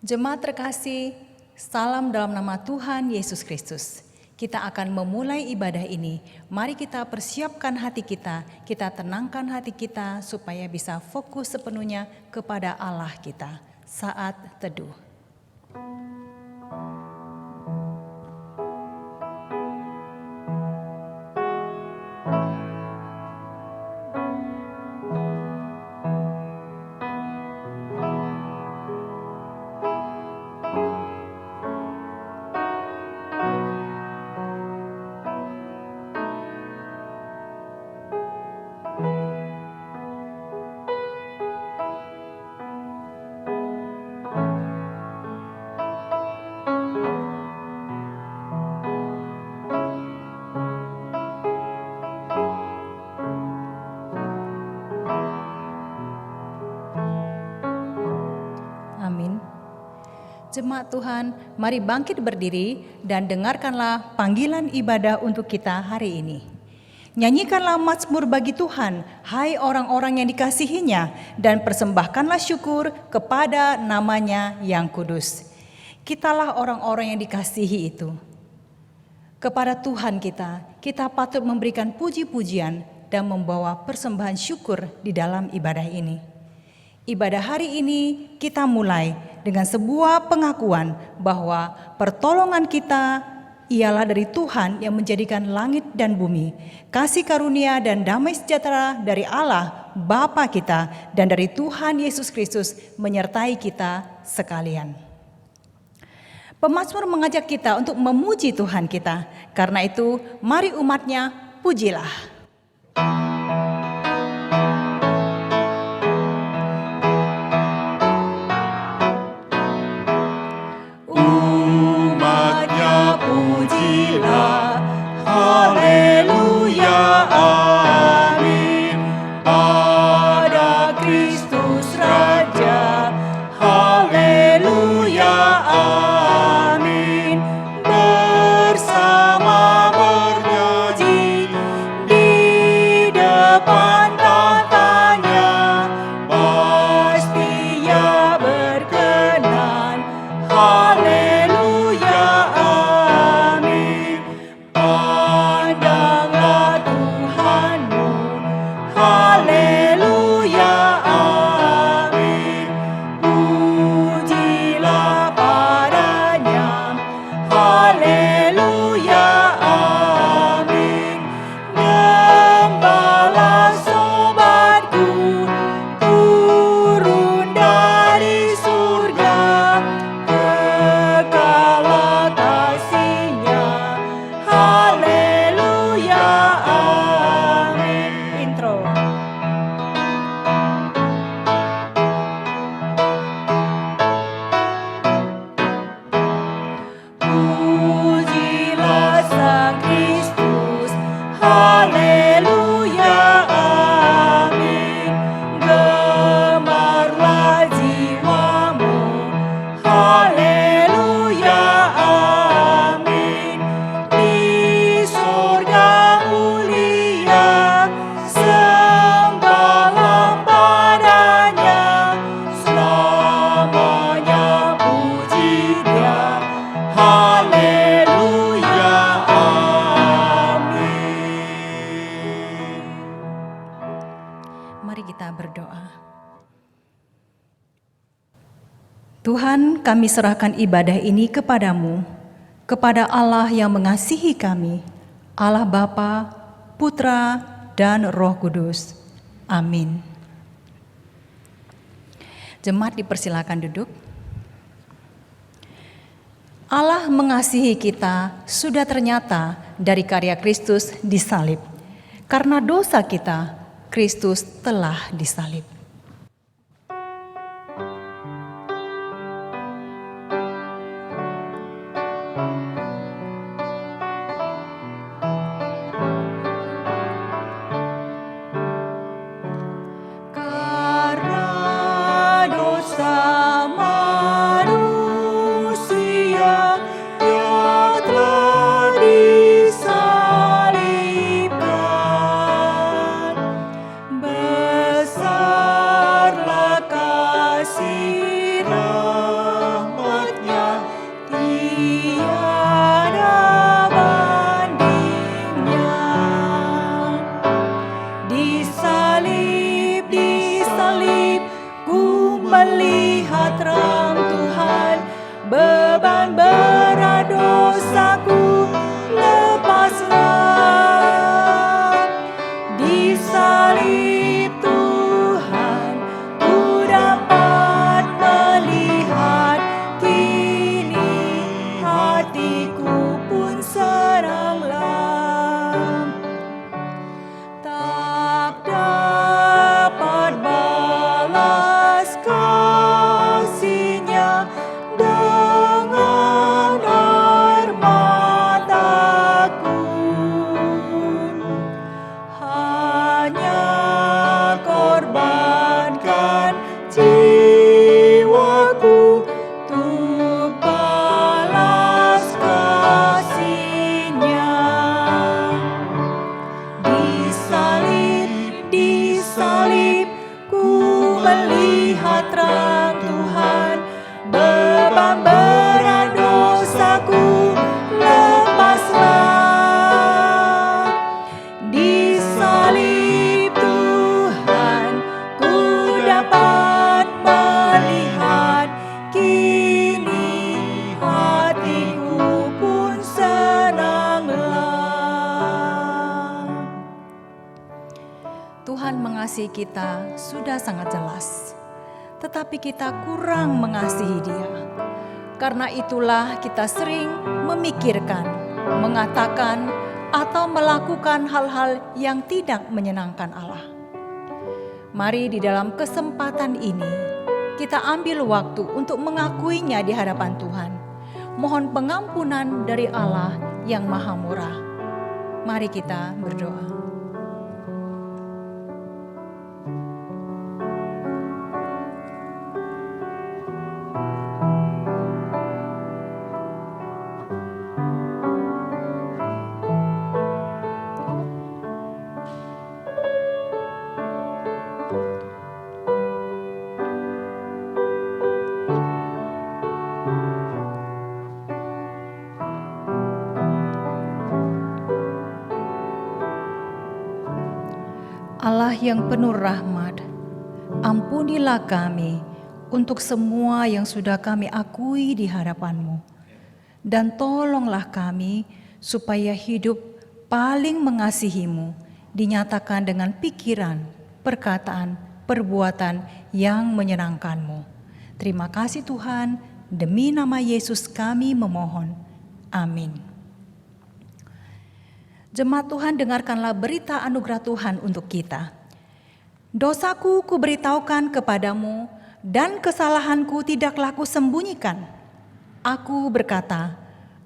Jemaat terkasih, salam dalam nama Tuhan Yesus Kristus. Kita akan memulai ibadah ini. Mari kita persiapkan hati kita tenangkan hati kita supaya bisa fokus sepenuhnya kepada Allah kita. Saat teduh. Jemaat Tuhan, mari bangkit berdiri dan dengarkanlah panggilan ibadah untuk kita hari ini. Nyanyikanlah mazmur bagi Tuhan, hai orang-orang yang dikasihinya, dan persembahkanlah syukur kepada namanya yang kudus. Kitalah orang-orang yang dikasihi itu. Kepada Tuhan kita patut memberikan puji-pujian dan membawa persembahan syukur di dalam ibadah ini. Ibadah hari ini kita mulai dengan sebuah pengakuan bahwa pertolongan kita ialah dari Tuhan yang menjadikan langit dan bumi. Kasih karunia dan damai sejahtera dari Allah Bapa kita dan dari Tuhan Yesus Kristus menyertai kita sekalian. Pemazmur mengajak kita untuk memuji Tuhan kita. Karena itu, mari umatnya pujilah. Haleluya, amin. Pada Kristus Raja, haleluya, amin. Bersama bernyanyi di depan tahtanya, pasti Ia berkenan. Haleluya, amin. Pandanglah Tuhanmu, haleluya, amin. Pujilah padanya, haleluya, amin. Gembala sobatku turun dari surga, kekalah kasih-Nya, haleluya, amin. Intro. Pujilah Sang Kristus, haleluya, amin. Gemarlah jiwamu, haleluya, amin. Di surga mulia, sembahlah padanya, selamanya puji Dia, haleluya, amin. Mari kita berdoa. Tuhan, kami serahkan ibadah ini kepadamu, kepada Allah yang mengasihi kami, Allah Bapa, Putra, dan Roh Kudus. Amin. Jemaat dipersilakan duduk. Allah mengasihi kita sudah ternyata dari karya Kristus disalib. Karena dosa kita, Kristus telah disalib. Karena dosa manusia, Ia telah disalibkan bersama salib, di salib, ku melihat terang Tuhan. Beban berat dosaku lepaslah. Di salib Tuhan, ku dapat melihat. Kini hatiku pun senanglah. Tak dapat balas kasih-Nya dengan air mataku. Hanya korbankan jiwaku untuk balas kasih-Nya. Di salib, ku melihat terang Tuhan. Beban berat dosaku lepaslah. Di salib Tuhan, ku dapat melihat. Kini hatiku pun senanglah. Tuhan mengasihi kita sudah sangat jelas, tetapi kita kurang mengasihi Dia. Karena itulah kita sering memikirkan, mengatakan, atau melakukan hal-hal yang tidak menyenangkan Allah. Mari di dalam kesempatan ini, kita ambil waktu untuk mengakuinya di hadapan Tuhan. Mohon pengampunan dari Allah yang Maha Murah. Mari kita berdoa. Allah yang penuh rahmat, ampunilah kami untuk semua yang sudah kami akui di hadapan-Mu. Dan tolonglah kami supaya hidup paling mengasihi-Mu dinyatakan dengan pikiran, perkataan, perbuatan yang menyenangkan-Mu. Terima kasih Tuhan, demi nama Yesus kami memohon. Amin. Jemaat Tuhan, dengarkanlah berita anugerah Tuhan untuk kita. Dosaku kuberitahukan kepadamu, dan kesalahanku tidaklah kusembunyikan. Aku berkata,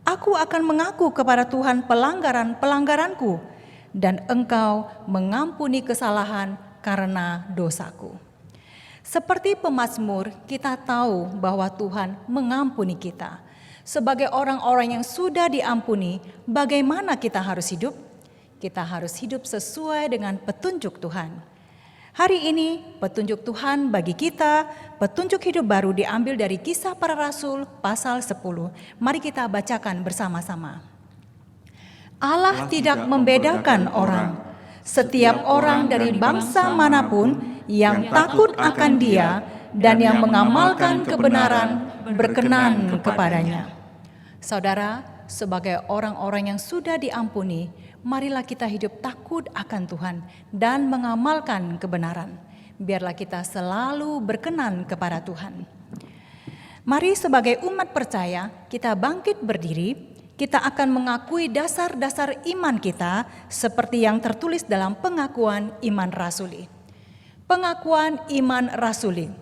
aku akan mengaku kepada Tuhan pelanggaran-pelanggaranku, dan Engkau mengampuni kesalahan karena dosaku. Seperti pemazmur, kita tahu bahwa Tuhan mengampuni kita. Sebagai orang-orang yang sudah diampuni, bagaimana kita harus hidup? Kita harus hidup sesuai dengan petunjuk Tuhan. Hari ini, petunjuk Tuhan bagi kita, petunjuk hidup baru diambil dari Kisah Para Rasul pasal 10. Mari kita bacakan bersama-sama. Allah tidak membedakan orang. Setiap orang dari bangsa manapun yang takut akan Dia dan yang mengamalkan kebenaran berkenan kepadanya. Saudara, sebagai orang-orang yang sudah diampuni, marilah kita hidup takut akan Tuhan dan mengamalkan kebenaran. Biarlah kita selalu berkenan kepada Tuhan. Mari sebagai umat percaya, kita bangkit berdiri. Kita akan mengakui dasar-dasar iman kita seperti yang tertulis dalam pengakuan iman rasuli. Pengakuan iman rasuli.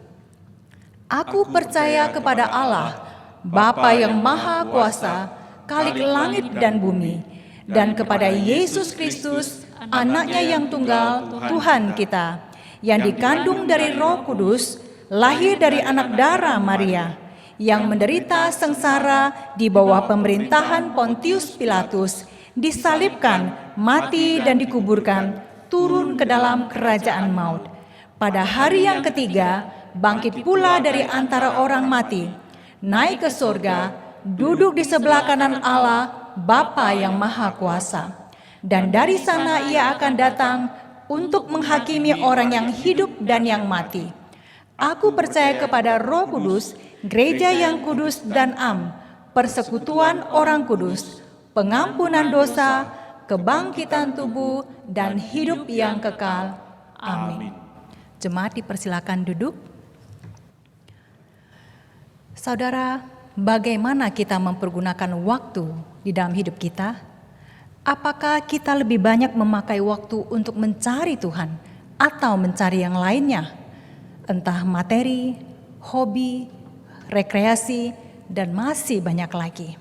Aku percaya kepada Allah, Bapa yang Maha Kuasa, Khalik langit dan bumi, dan kepada Yesus Kristus, Anaknya yang tunggal, Tuhan kita, yang dikandung dari Roh Kudus, lahir dari anak darah Maria, yang menderita sengsara di bawah pemerintahan Pontius Pilatus, disalibkan, mati dan dikuburkan, turun ke dalam kerajaan maut. Pada hari yang ketiga, bangkit pula dari antara orang mati, naik ke surga, duduk di sebelah kanan Allah, Bapa yang Maha Kuasa. Dan dari sana Ia akan datang untuk menghakimi orang yang hidup dan yang mati. Aku percaya kepada Roh Kudus, gereja yang kudus dan am, persekutuan orang kudus, pengampunan dosa, kebangkitan tubuh, dan hidup yang kekal. Amin. Jemaat dipersilakan duduk. Saudara, bagaimana kita mempergunakan waktu di dalam hidup kita? Apakah kita lebih banyak memakai waktu untuk mencari Tuhan atau mencari yang lainnya? Entah materi, hobi, rekreasi, dan masih banyak lagi.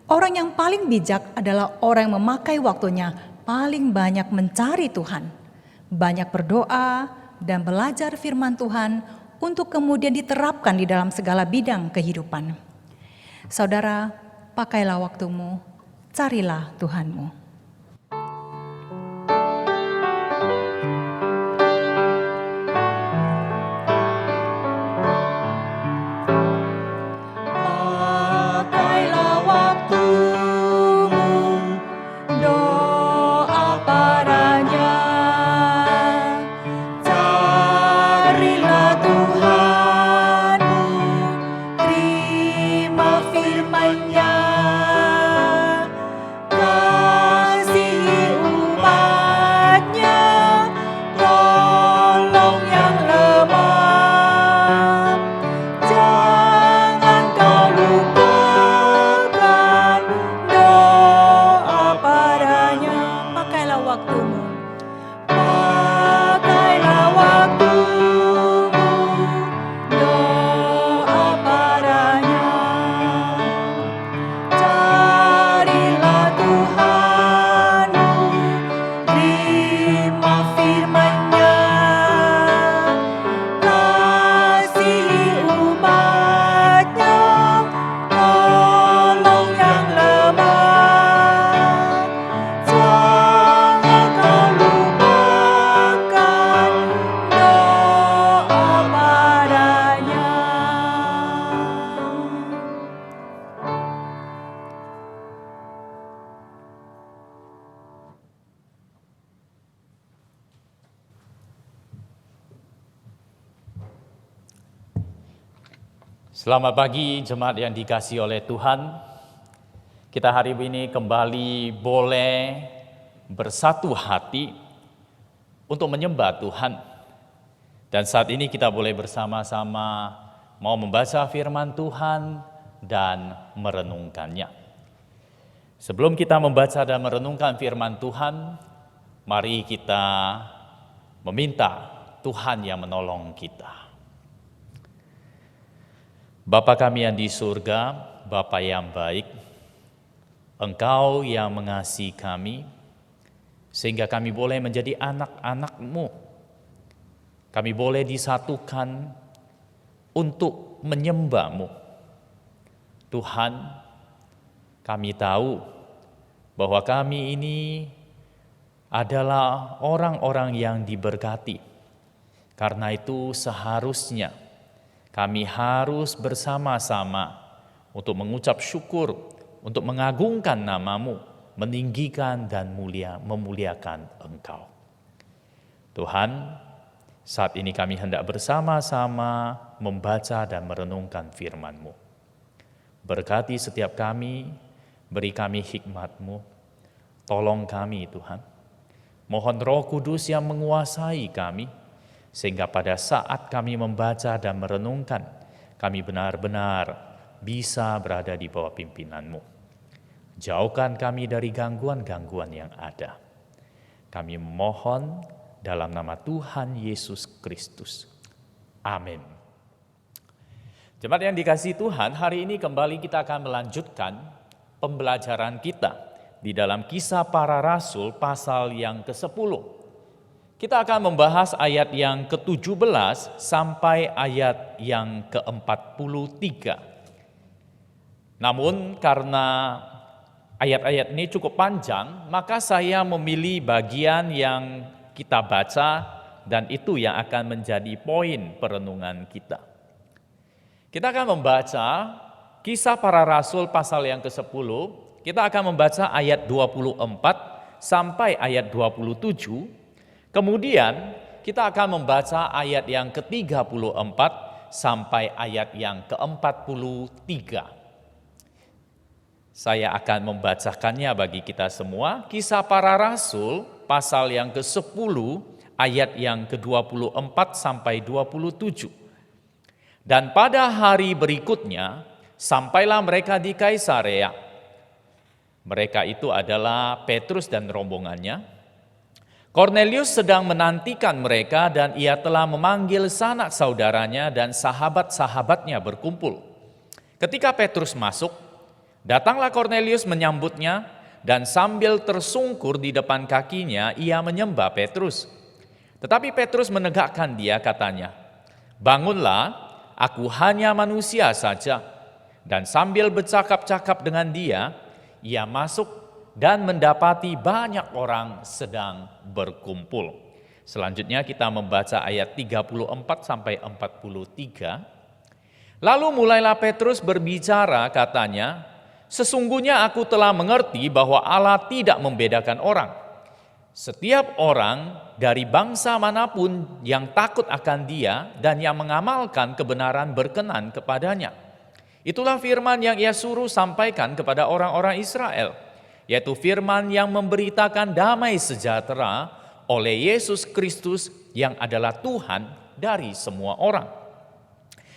Orang yang paling bijak adalah orang yang memakai waktunya paling banyak mencari Tuhan, banyak berdoa, dan belajar firman Tuhan untuk kemudian diterapkan di dalam segala bidang kehidupan. Saudara, pakailah waktumu, carilah Tuhanmu. Pakailah waktumu, doa padanya. Carilah Tuhanmu, terima firman-Nya. Kasihi umat-Nya, tolong yang lemah. Jangan kau lupakan doa padanya. Pakailah waktumu. Pakailah waktumu, doa padanya. Carilah Tuhanmu, terima firman-Nya. Kasihi umat-Nya, tolong yang lemah. Jangan kau lupakan doa padanya. Selamat pagi jemaat yang dikasihi oleh Tuhan. Kita hari ini kembali boleh bersatu hati untuk menyembah Tuhan. Dan saat ini kita boleh bersama-sama mau membaca firman Tuhan dan merenungkannya. Sebelum kita membaca dan merenungkan firman Tuhan, mari kita meminta Tuhan yang menolong kita. Bapa kami yang di surga, Bapa yang baik, Engkau yang mengasihi kami, sehingga kami boleh menjadi anak-anak-Mu. Kami boleh disatukan untuk menyembah-Mu. Tuhan, kami tahu bahwa kami ini adalah orang-orang yang diberkati. Karena itu seharusnya kami harus bersama-sama untuk mengucap syukur, untuk mengagungkan nama-Mu, meninggikan dan memuliakan Engkau. Tuhan, saat ini kami hendak bersama-sama membaca dan merenungkan firman-Mu. Berkati setiap kami, beri kami hikmat-Mu, tolong kami Tuhan. Mohon Roh Kudus yang menguasai kami, sehingga pada saat kami membaca dan merenungkan, kami benar-benar bisa berada di bawah pimpinan-Mu. Jauhkan kami dari gangguan-gangguan yang ada. Kami memohon dalam nama Tuhan Yesus Kristus. Amin. Jemaat yang dikasihi Tuhan, hari ini kembali kita akan melanjutkan pembelajaran kita di dalam Kisah Para Rasul pasal yang ke-10. Kita akan membahas ayat yang ke-17 sampai ayat yang ke-43. Namun karena ayat-ayat ini cukup panjang, maka saya memilih bagian yang kita baca dan itu yang akan menjadi poin perenungan kita. Kita akan membaca Kisah Para Rasul pasal yang ke-10, kita akan membaca ayat 24 sampai ayat 27, Kemudian kita akan membaca ayat yang ke-34 sampai ayat yang ke-43. Saya akan membacakannya bagi kita semua. Kisah Para Rasul pasal yang ke-10 ayat yang ke-24 sampai 27. Dan pada hari berikutnya sampailah mereka di Kaisarea. Mereka itu adalah Petrus dan rombongannya. Kornelius sedang menantikan mereka dan ia telah memanggil sanak saudaranya dan sahabat-sahabatnya berkumpul. Ketika Petrus masuk, datanglah Kornelius menyambutnya dan sambil tersungkur di depan kakinya ia menyembah Petrus. Tetapi Petrus menegakkan dia, katanya, "Bangunlah, aku hanya manusia saja." Dan sambil bercakap-cakap dengan dia, ia masuk dan mendapati banyak orang sedang berkumpul. Selanjutnya kita membaca ayat 34 sampai 43. Lalu mulailah Petrus berbicara, katanya, "Sesungguhnya aku telah mengerti bahwa Allah tidak membedakan orang. Setiap orang dari bangsa manapun yang takut akan Dia dan yang mengamalkan kebenaran berkenan kepadanya. Itulah firman yang Ia suruh sampaikan kepada orang-orang Israel, yaitu firman yang memberitakan damai sejahtera oleh Yesus Kristus yang adalah Tuhan dari semua orang.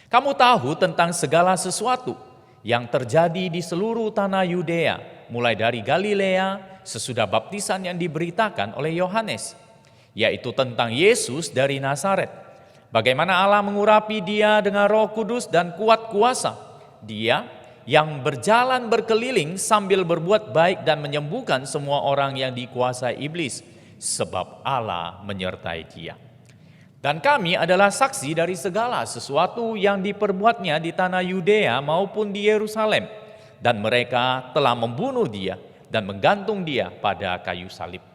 Kamu tahu tentang segala sesuatu yang terjadi di seluruh tanah Yudea, mulai dari Galilea sesudah baptisan yang diberitakan oleh Yohanes, yaitu tentang Yesus dari Nazaret. Bagaimana Allah mengurapi Dia dengan Roh Kudus dan kuat kuasa. Dia yang berjalan berkeliling sambil berbuat baik dan menyembuhkan semua orang yang dikuasai iblis, sebab Allah menyertai Dia. Dan kami adalah saksi dari segala sesuatu yang diperbuatnya di tanah Yudea maupun di Yerusalem. Dan mereka telah membunuh Dia dan menggantung Dia pada kayu salib.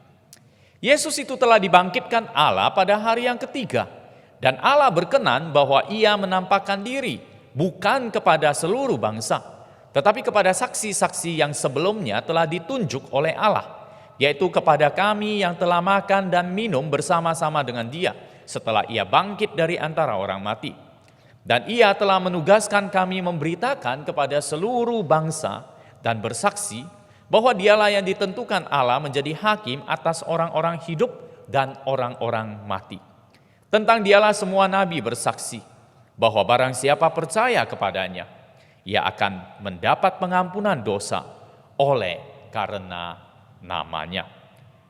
Yesus itu telah dibangkitkan Allah pada hari yang ketiga. Dan Allah berkenan bahwa Ia menampakkan diri bukan kepada seluruh bangsa, tetapi kepada saksi-saksi yang sebelumnya telah ditunjuk oleh Allah, yaitu kepada kami yang telah makan dan minum bersama-sama dengan Dia setelah Ia bangkit dari antara orang mati. Dan Ia telah menugaskan kami memberitakan kepada seluruh bangsa dan bersaksi bahwa Dialah yang ditentukan Allah menjadi hakim atas orang-orang hidup dan orang-orang mati. Tentang Dialah semua nabi bersaksi bahwa barang siapa percaya kepadanya, ia akan mendapat pengampunan dosa oleh karena namanya.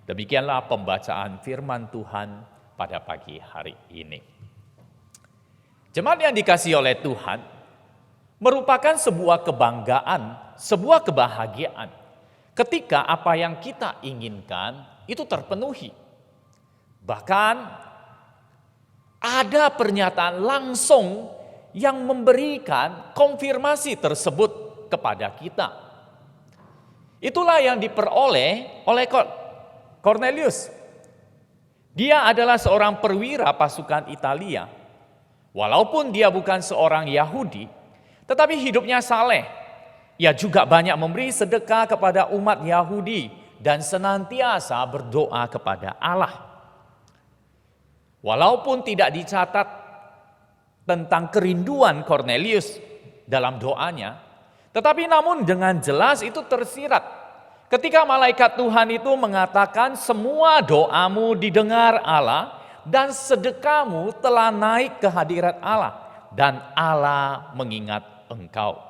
Demikianlah pembacaan firman Tuhan pada pagi hari ini. Jemaat yang dikasihi oleh Tuhan, merupakan sebuah kebanggaan, sebuah kebahagiaan ketika apa yang kita inginkan itu terpenuhi. Bahkan ada pernyataan langsung yang memberikan konfirmasi tersebut kepada kita. Itulah yang diperoleh oleh Kornelius. Dia adalah seorang perwira pasukan Italia. Walaupun dia bukan seorang Yahudi, tetapi hidupnya saleh. Ia juga banyak memberi sedekah kepada umat Yahudi dan senantiasa berdoa kepada Allah. Walaupun tidak dicatat tentang kerinduan Kornelius dalam doanya, tetapi namun dengan jelas itu tersirat ketika malaikat Tuhan itu mengatakan, "Semua doamu didengar Allah dan sedekahmu telah naik ke hadirat Allah dan Allah mengingat engkau."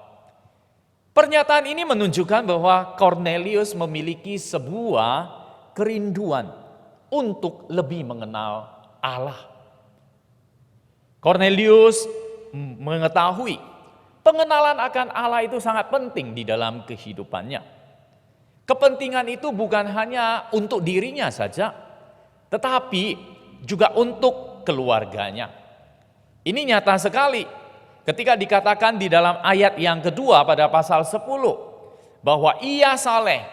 Pernyataan ini menunjukkan bahwa Kornelius memiliki sebuah kerinduan untuk lebih mengenal Allah. Kornelius mengetahui pengenalan akan Allah itu sangat penting di dalam kehidupannya. Kepentingan itu bukan hanya untuk dirinya saja, tetapi juga untuk keluarganya. Ini nyata sekali ketika dikatakan di dalam ayat yang kedua pada pasal 10 bahwa ia saleh,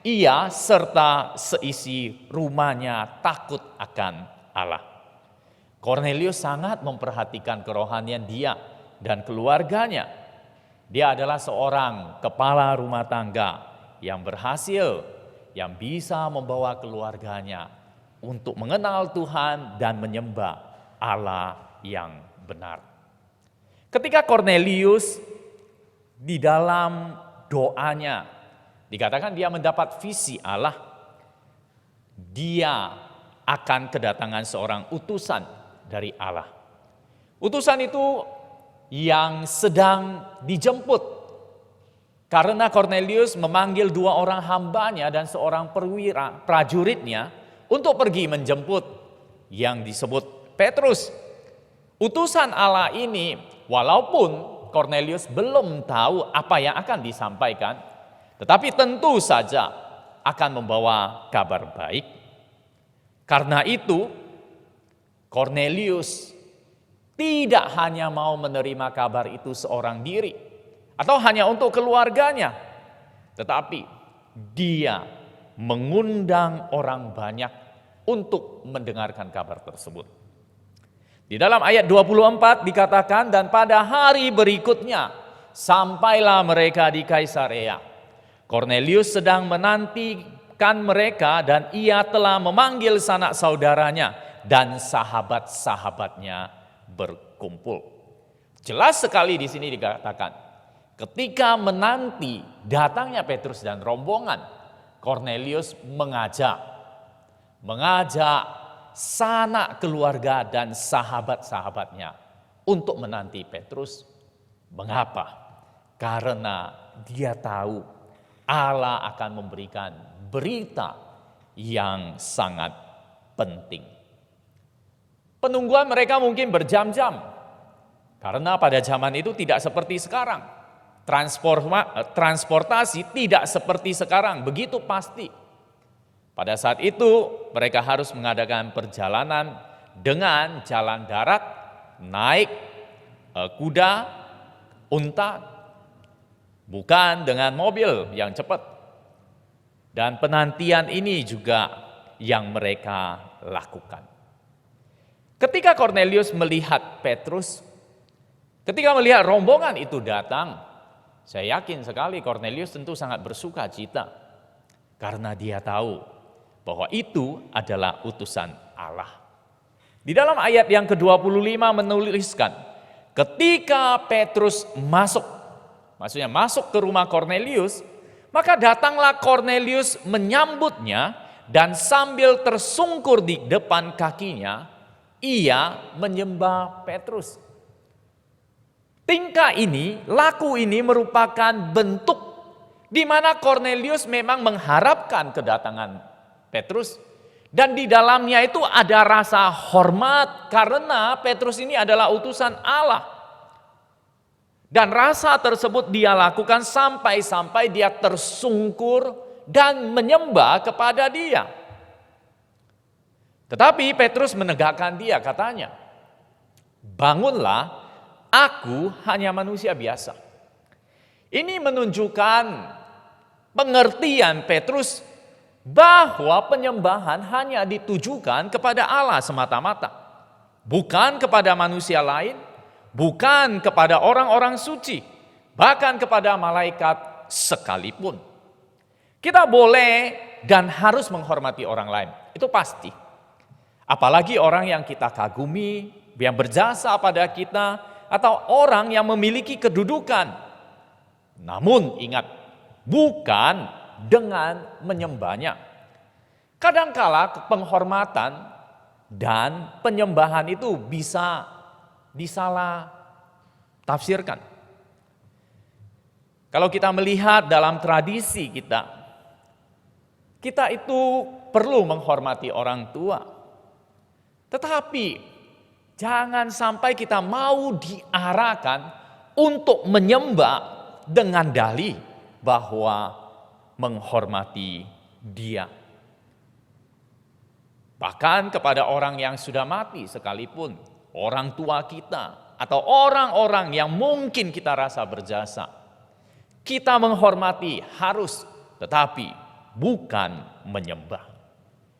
ia serta seisi rumahnya takut akan Allah. Kornelius sangat memperhatikan kerohanian dia dan keluarganya. Dia adalah seorang kepala rumah tangga yang berhasil, yang bisa membawa keluarganya untuk mengenal Tuhan dan menyembah Allah yang benar. Ketika Kornelius di dalam doanya dikatakan dia mendapat visi Allah, dia akan kedatangan seorang utusan dari Allah. Utusan itu yang sedang dijemput karena Kornelius memanggil 2 orang hambanya dan seorang perwira prajuritnya untuk pergi menjemput yang disebut Petrus. Utusan Allah ini walaupun Kornelius belum tahu apa yang akan disampaikan, tetapi tentu saja akan membawa kabar baik. Karena itu, Kornelius tidak hanya mau menerima kabar itu seorang diri atau hanya untuk keluarganya, tetapi dia mengundang orang banyak untuk mendengarkan kabar tersebut. Di dalam ayat 24 dikatakan, dan pada hari berikutnya sampailah mereka di Kaisarea. Kornelius sedang menantikan mereka dan ia telah memanggil sanak saudaranya dan sahabat-sahabatnya berkumpul. Jelas sekali di sini dikatakan, ketika menanti datangnya Petrus dan rombongan, Kornelius mengajak sanak keluarga dan sahabat-sahabatnya untuk menanti Petrus. Mengapa? Karena dia tahu Allah akan memberikan berita yang sangat penting. Penungguan mereka mungkin berjam-jam, karena pada zaman itu tidak seperti sekarang. Transportasi tidak seperti sekarang, begitu pasti. Pada saat itu mereka harus mengadakan perjalanan dengan jalan darat, naik kuda, unta, bukan dengan mobil yang cepat. Dan penantian ini juga yang mereka lakukan. Ketika Kornelius melihat Petrus, ketika melihat rombongan itu datang, saya yakin sekali Kornelius tentu sangat bersuka cita. Karena dia tahu bahwa itu adalah utusan Allah. Di dalam ayat yang ke-25 menuliskan, ketika Petrus masuk, maksudnya masuk ke rumah Kornelius, maka datanglah Kornelius menyambutnya dan sambil tersungkur di depan kakinya, ia menyembah Petrus. Tingkah ini, laku ini merupakan bentuk di mana Kornelius memang mengharapkan kedatangan Petrus. Dan di dalamnya itu ada rasa hormat karena Petrus ini adalah utusan Allah. Dan rasa tersebut dia lakukan sampai-sampai dia tersungkur dan menyembah kepada dia. Tetapi Petrus menegakkan dia, katanya, bangunlah, aku hanya manusia biasa. Ini menunjukkan pengertian Petrus bahwa penyembahan hanya ditujukan kepada Allah semata-mata. Bukan kepada manusia lain, bukan kepada orang-orang suci, bahkan kepada malaikat sekalipun. Kita boleh dan harus menghormati orang lain, itu pasti. Apalagi orang yang kita kagumi, yang berjasa pada kita, atau orang yang memiliki kedudukan. Namun ingat, bukan dengan menyembahnya. Kadangkala penghormatan dan penyembahan itu bisa disalah tafsirkan. Kalau kita melihat dalam tradisi kita itu perlu menghormati orang tua. Tetapi jangan sampai kita mau diarahkan untuk menyembah dengan dalih bahwa menghormati dia. Bahkan kepada orang yang sudah mati sekalipun, orang tua kita atau orang-orang yang mungkin kita rasa berjasa, kita menghormati harus, tetapi bukan menyembah.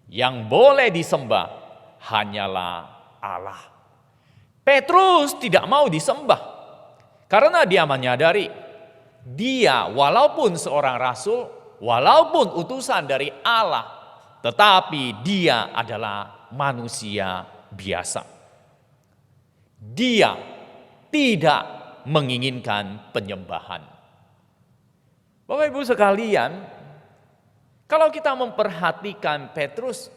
Yang boleh disembah hanyalah Allah. Petrus tidak mau disembah karena dia menyadari dia walaupun seorang rasul, walaupun utusan dari Allah, tetapi dia adalah manusia biasa. Dia tidak menginginkan penyembahan. Bapak Ibu sekalian, kalau kita memperhatikan Petrus,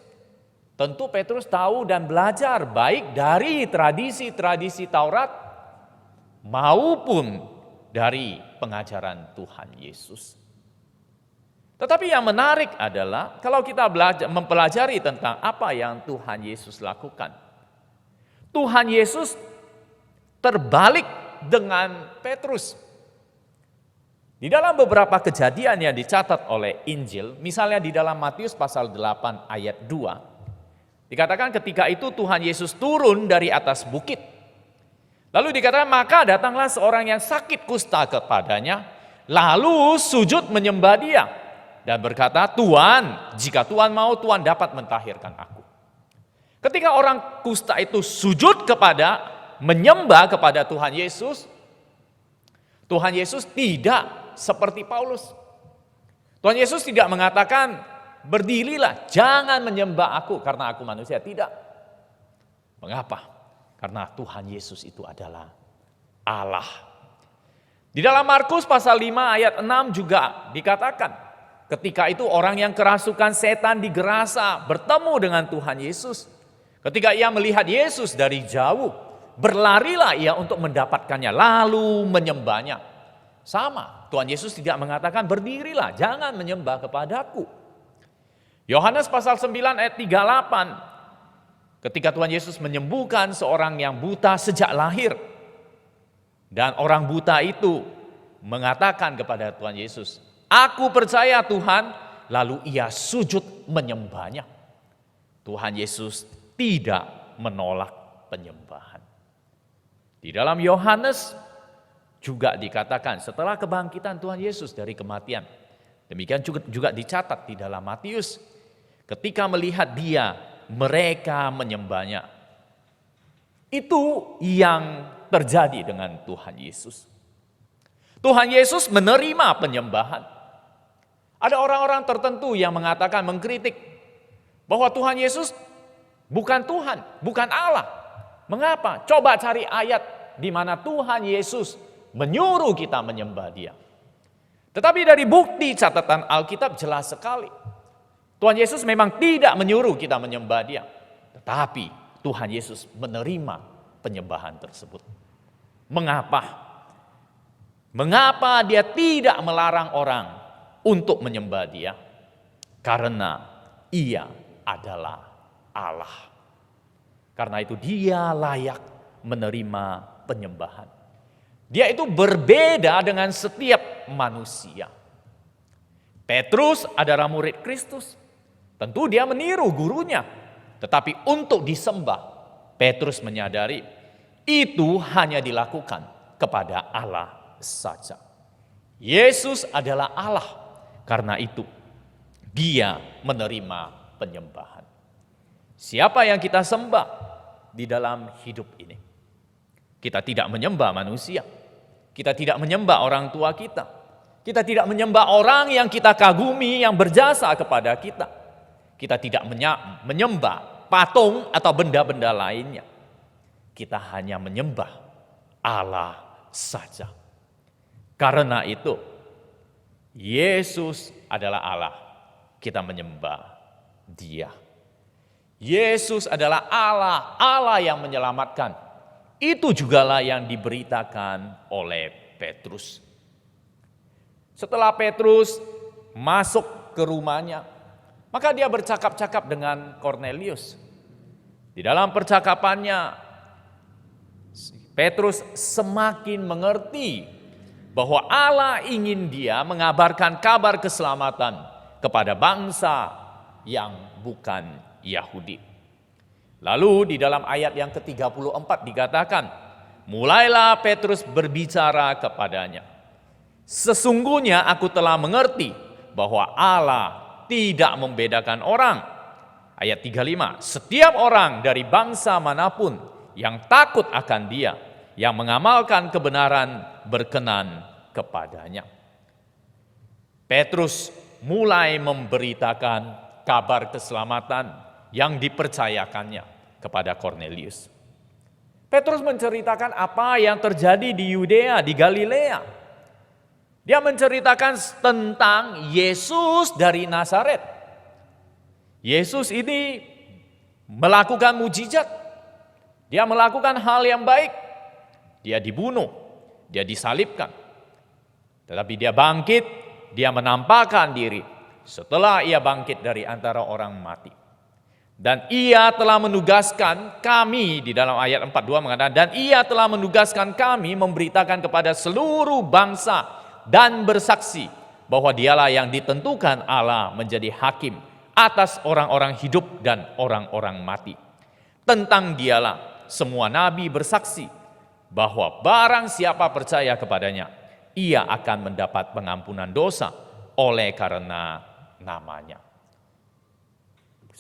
tentu Petrus tahu dan belajar baik dari tradisi-tradisi Taurat maupun dari pengajaran Tuhan Yesus. Tetapi yang menarik adalah kalau kita mempelajari tentang apa yang Tuhan Yesus lakukan. Tuhan Yesus terbalik dengan Petrus. Di dalam beberapa kejadian yang dicatat oleh Injil, misalnya di dalam Matius pasal 8 ayat 2, dikatakan ketika itu Tuhan Yesus turun dari atas bukit. Lalu dikatakan maka datanglah seorang yang sakit kusta kepadanya, lalu sujud menyembah dia dan berkata, Tuhan, jika Tuhan mau, Tuhan dapat mentahirkan aku. Ketika orang kusta itu sujud menyembah kepada Tuhan Yesus tidak seperti Paulus. Tuhan Yesus tidak mengatakan, berdirilah, jangan menyembah aku karena aku manusia. Tidak. Mengapa? Karena Tuhan Yesus itu adalah Allah. Di dalam Markus pasal 5 ayat 6 juga dikatakan, ketika itu orang yang kerasukan setan digerasa bertemu dengan Tuhan Yesus. Ketika ia melihat Yesus dari jauh, berlarilah ia untuk mendapatkannya, lalu menyembahnya. Sama, Tuhan Yesus tidak mengatakan berdirilah, jangan menyembah kepadaku. Yohanes pasal 9 ayat 38, ketika Tuhan Yesus menyembuhkan seorang yang buta sejak lahir. Dan orang buta itu mengatakan kepada Tuhan Yesus, aku percaya Tuhan, lalu ia sujud menyembahnya. Tuhan Yesus tidak menolak penyembahan. Di dalam Yohanes juga dikatakan setelah kebangkitan Tuhan Yesus dari kematian. Demikian juga dicatat di dalam Matius. Ketika melihat dia, mereka menyembahnya. Itu yang terjadi dengan Tuhan Yesus. Tuhan Yesus menerima penyembahan. Ada orang-orang tertentu yang mengatakan, mengkritik bahwa Tuhan Yesus bukan Tuhan, bukan Allah. Mengapa? Coba cari ayat di mana Tuhan Yesus menyuruh kita menyembah dia. Tetapi dari bukti catatan Alkitab jelas sekali. Tuhan Yesus memang tidak menyuruh kita menyembah dia. Tetapi Tuhan Yesus menerima penyembahan tersebut. Mengapa? Mengapa dia tidak melarang orang untuk menyembah dia? Karena ia adalah Allah. Karena itu dia layak menerima penyembahan. Dia itu berbeda dengan setiap manusia. Petrus adalah murid Kristus. Tentu dia meniru gurunya. Tetapi untuk disembah, Petrus menyadari itu hanya dilakukan kepada Allah saja. Yesus adalah Allah. Karena itu dia menerima penyembahan. Siapa yang kita sembah di dalam hidup ini? Kita tidak menyembah manusia. Kita tidak menyembah orang tua kita. Kita tidak menyembah orang yang kita kagumi, yang berjasa kepada kita. Kita tidak menyembah patung atau benda-benda lainnya. Kita hanya menyembah Allah saja. Karena itu, Yesus adalah Allah. Kita menyembah Dia. Yesus adalah Allah, Allah yang menyelamatkan. Itu jugalah yang diberitakan oleh Petrus. Setelah Petrus masuk ke rumahnya, maka dia bercakap-cakap dengan Kornelius. Di dalam percakapannya, Petrus semakin mengerti bahwa Allah ingin dia mengabarkan kabar keselamatan kepada bangsa yang bukan Yahudi. Lalu di dalam ayat yang ke-34 dikatakan, mulailah Petrus berbicara kepadanya. Sesungguhnya aku telah mengerti bahwa Allah tidak membedakan orang. Ayat 35, setiap orang dari bangsa manapun yang takut akan Dia, yang mengamalkan kebenaran berkenan kepadanya. Petrus mulai memberitakan kabar keselamatan yang dipercayakannya kepada Kornelius. Petrus menceritakan apa yang terjadi di Yudea, di Galilea. Dia menceritakan tentang Yesus dari Nazaret. Yesus ini melakukan mujizat. Dia melakukan hal yang baik. Dia dibunuh, dia disalibkan. Tetapi dia bangkit, dia menampakkan diri setelah ia bangkit dari antara orang mati. Dan ia telah menugaskan kami, di dalam ayat 42 mengatakan, dan ia telah menugaskan kami memberitakan kepada seluruh bangsa dan bersaksi bahwa dialah yang ditentukan Allah menjadi hakim atas orang-orang hidup dan orang-orang mati. Tentang dialah semua nabi bersaksi bahwa barang siapa percaya kepadanya, ia akan mendapat pengampunan dosa oleh karena namanya.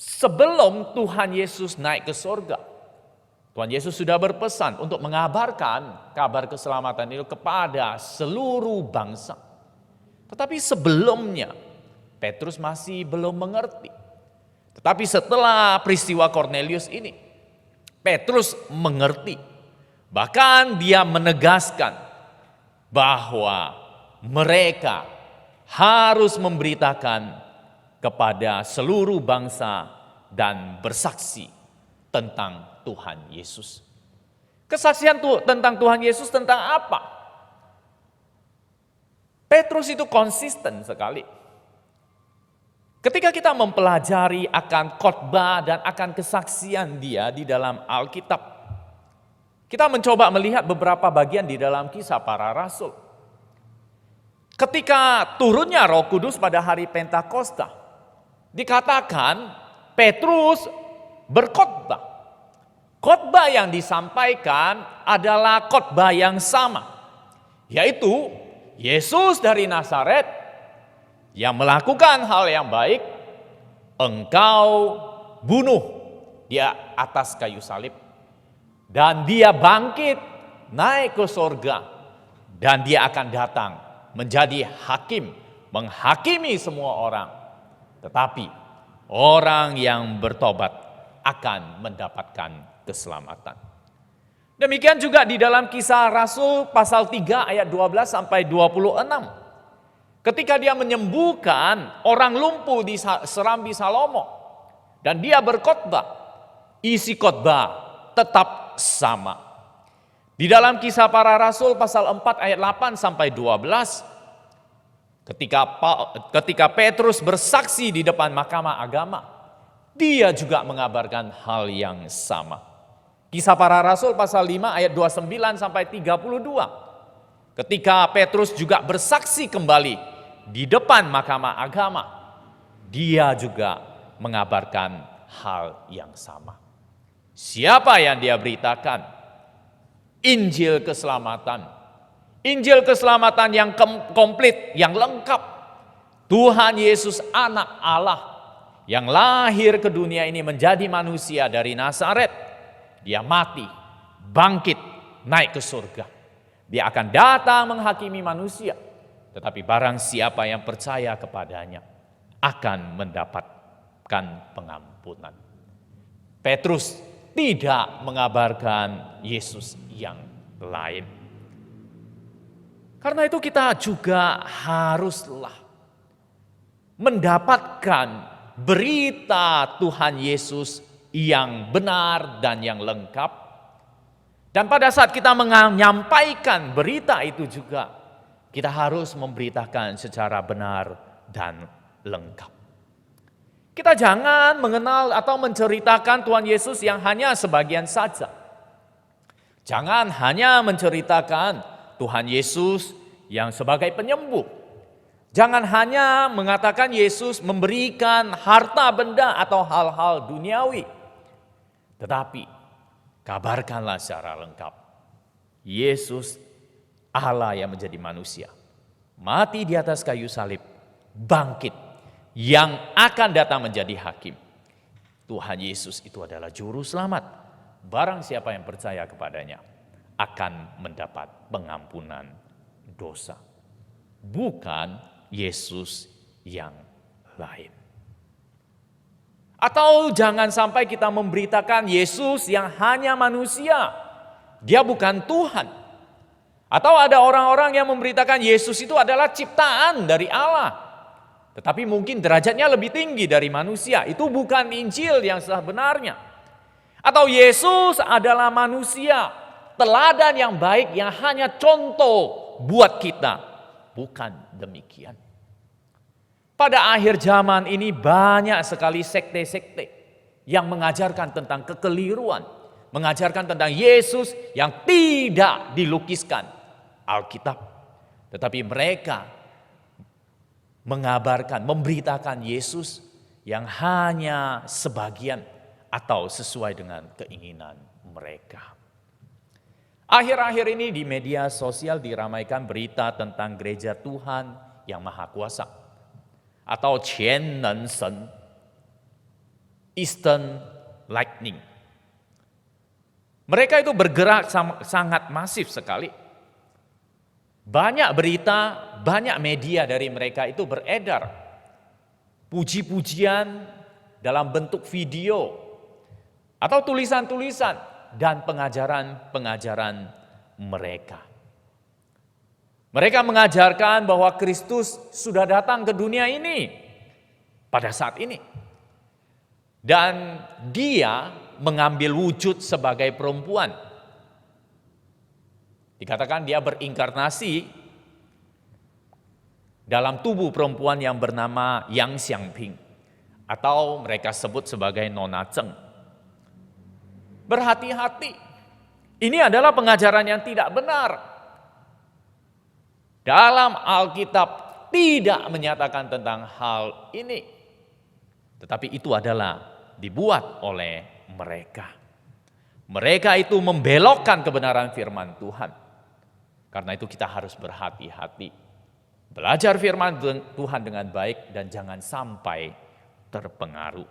Sebelum Tuhan Yesus naik ke surga, Tuhan Yesus sudah berpesan untuk mengabarkan kabar keselamatan itu kepada seluruh bangsa. Tetapi sebelumnya, Petrus masih belum mengerti. Tetapi setelah peristiwa Kornelius ini, Petrus mengerti. Bahkan dia menegaskan bahwa mereka harus memberitakan kepada seluruh bangsa dan bersaksi tentang Tuhan Yesus. Kesaksian tentang Tuhan Yesus tentang apa? Petrus itu konsisten sekali. Ketika kita mempelajari akan khotbah dan akan kesaksian dia di dalam Alkitab, kita mencoba melihat beberapa bagian di dalam Kisah Para Rasul. Ketika turunnya Roh Kudus pada hari Pentakosta, dikatakan Petrus berkhotbah. Khotbah yang disampaikan adalah khotbah yang sama, yaitu Yesus dari Nazaret yang melakukan hal yang baik, engkau bunuh dia atas kayu salib, dan dia bangkit naik ke surga, dan dia akan datang menjadi hakim, menghakimi semua orang. Tetapi orang yang bertobat akan mendapatkan keselamatan. Demikian juga di dalam Kisah Rasul pasal 3 ayat 12 sampai 26. Ketika dia menyembuhkan orang lumpuh di Serambi Salomo dan dia berkhotbah, isi khotbah tetap sama. Di dalam Kisah Para Rasul pasal 4 ayat 8 sampai 12, ketika Petrus bersaksi di depan Mahkamah Agama, dia juga mengabarkan hal yang sama. Kisah Para Rasul pasal 5 ayat 29 sampai 32. Ketika Petrus juga bersaksi kembali di depan Mahkamah Agama, dia juga mengabarkan hal yang sama. Siapa yang dia beritakan? Injil keselamatan. Injil keselamatan yang komplit, yang lengkap. Tuhan Yesus anak Allah yang lahir ke dunia ini menjadi manusia dari Nazaret. Dia mati, bangkit, naik ke surga. Dia akan datang menghakimi manusia. Tetapi barang siapa yang percaya kepadanya akan mendapatkan pengampunan. Petrus tidak mengabarkan Yesus yang lain. Karena itu kita juga haruslah mendapatkan berita Tuhan Yesus yang benar dan yang lengkap. Dan pada saat kita menyampaikan berita itu juga, kita harus memberitakan secara benar dan lengkap. Kita jangan mengenal atau menceritakan Tuhan Yesus yang hanya sebagian saja. Jangan hanya menceritakan Tuhan Yesus yang sebagai penyembuh. Jangan hanya mengatakan Yesus memberikan harta benda atau hal-hal duniawi. Tetapi kabarkanlah secara lengkap. Yesus Allah yang menjadi manusia, mati di atas kayu salib, bangkit, yang akan datang menjadi hakim. Tuhan Yesus itu adalah juru selamat. Barang siapa yang percaya kepadanya akan mendapat pengampunan dosa. Bukan Yesus yang lain. Atau jangan sampai kita memberitakan Yesus yang hanya manusia. Dia bukan Tuhan. Atau ada orang-orang yang memberitakan Yesus itu adalah ciptaan dari Allah. Tetapi mungkin derajatnya lebih tinggi dari manusia. Itu bukan Injil yang sebenarnya. Atau Yesus adalah manusia, teladan yang baik yang hanya contoh buat kita. Bukan demikian. Pada akhir zaman ini banyak sekali sekte-sekte yang mengajarkan tentang kekeliruan, mengajarkan tentang Yesus yang tidak dilukiskan Alkitab. Tetapi mereka mengabarkan, memberitakan Yesus yang hanya sebagian atau sesuai dengan keinginan mereka. Akhir-akhir ini di media sosial diramaikan berita tentang gereja Tuhan yang Maha Kuasa atau Qian Nen Shen, Eastern Lightning. Mereka itu bergerak sangat masif sekali. Banyak berita, banyak media dari mereka itu beredar. Puji-pujian dalam bentuk video atau tulisan-tulisan dan pengajaran-pengajaran mereka. Mereka mengajarkan bahwa Kristus sudah datang ke dunia ini pada saat ini. Dan dia mengambil wujud sebagai perempuan. Dikatakan dia berinkarnasi dalam tubuh perempuan yang bernama Yang Xiangping. Atau mereka sebut sebagai Nona Zheng. Berhati-hati. Ini adalah pengajaran yang tidak benar. Dalam Alkitab tidak menyatakan tentang hal ini. Tetapi itu adalah dibuat oleh mereka. Mereka itu membelokkan kebenaran firman Tuhan. Karena itu kita harus berhati-hati. Belajar firman Tuhan dengan baik dan jangan sampai terpengaruh.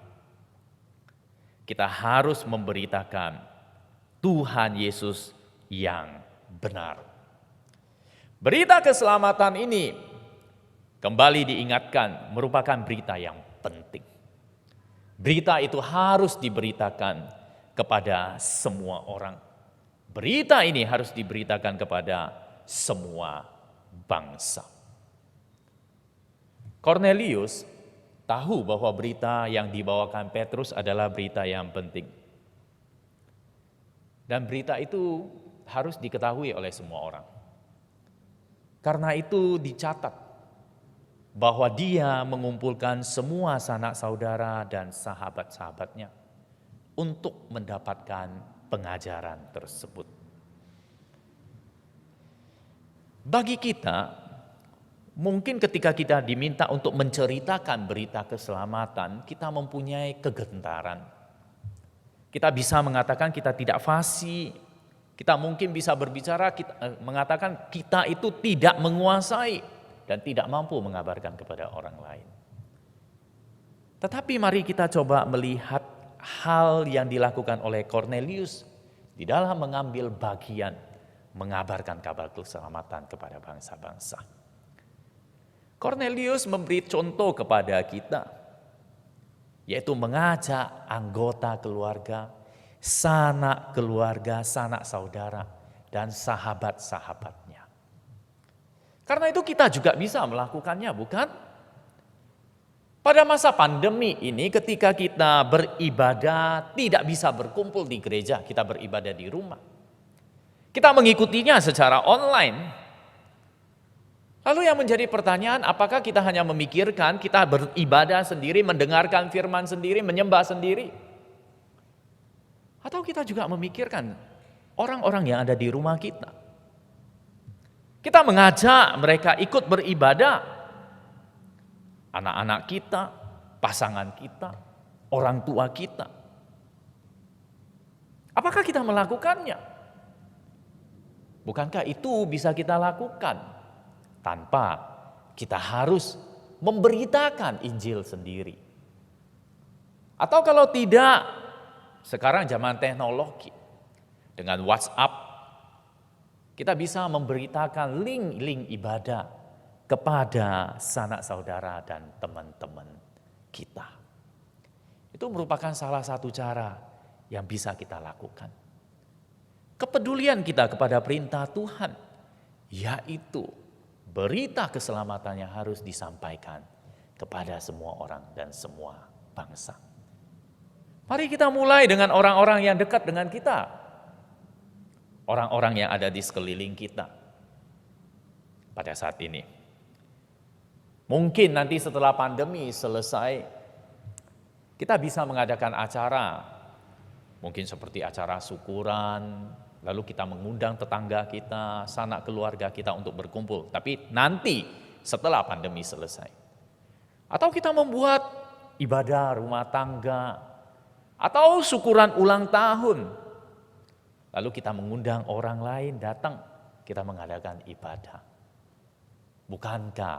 Kita harus memberitakan Tuhan Yesus yang benar. Berita keselamatan ini kembali diingatkan merupakan berita yang penting. Berita itu harus diberitakan kepada semua orang. Berita ini harus diberitakan kepada semua bangsa. Cornelius tahu bahwa berita yang dibawakan Petrus adalah berita yang penting. Dan berita itu harus diketahui oleh semua orang. Karena itu dicatat bahwa dia mengumpulkan semua sanak saudara dan sahabat-sahabatnya untuk mendapatkan pengajaran tersebut. Bagi kita, mungkin ketika kita diminta untuk menceritakan berita keselamatan, kita mempunyai kegentaran. Kita bisa mengatakan kita tidak fasih. Kita mungkin bisa berbicara, mengatakan kita itu tidak menguasai dan tidak mampu mengabarkan kepada orang lain. Tetapi mari kita coba melihat hal yang dilakukan oleh Cornelius di dalam mengambil bagian mengabarkan kabar keselamatan kepada bangsa-bangsa. Cornelius memberi contoh kepada kita, yaitu mengajak anggota keluarga, sanak keluarga, sanak saudara, dan sahabat-sahabatnya. Karena itu kita juga bisa melakukannya, bukan? Pada masa pandemi ini ketika kita beribadah tidak bisa berkumpul di gereja, kita beribadah di rumah. Kita mengikutinya secara online. Lalu yang menjadi pertanyaan, apakah kita hanya memikirkan kita beribadah sendiri, mendengarkan firman sendiri, menyembah sendiri? Atau kita juga memikirkan orang-orang yang ada di rumah kita. Kita mengajak mereka ikut beribadah. Anak-anak kita, pasangan kita, orang tua kita. Apakah kita melakukannya? Bukankah itu bisa kita lakukan tanpa kita harus memberitakan Injil sendiri? Atau kalau tidak, sekarang zaman teknologi, dengan WhatsApp, kita bisa memberitakan link-link ibadah kepada sanak saudara dan teman-teman kita. Itu merupakan salah satu cara yang bisa kita lakukan. Kepedulian kita kepada perintah Tuhan, yaitu berita keselamatannya harus disampaikan kepada semua orang dan semua bangsa. Mari kita mulai dengan orang-orang yang dekat dengan kita. Orang-orang yang ada di sekeliling kita. Pada saat ini. Mungkin nanti setelah pandemi selesai, kita bisa mengadakan acara. Mungkin seperti acara syukuran, lalu kita mengundang tetangga kita, sanak keluarga kita untuk berkumpul. Tapi nanti setelah pandemi selesai. Atau kita membuat ibadah rumah tangga, atau syukuran ulang tahun. Lalu kita mengundang orang lain datang, kita mengadakan ibadah. Bukankah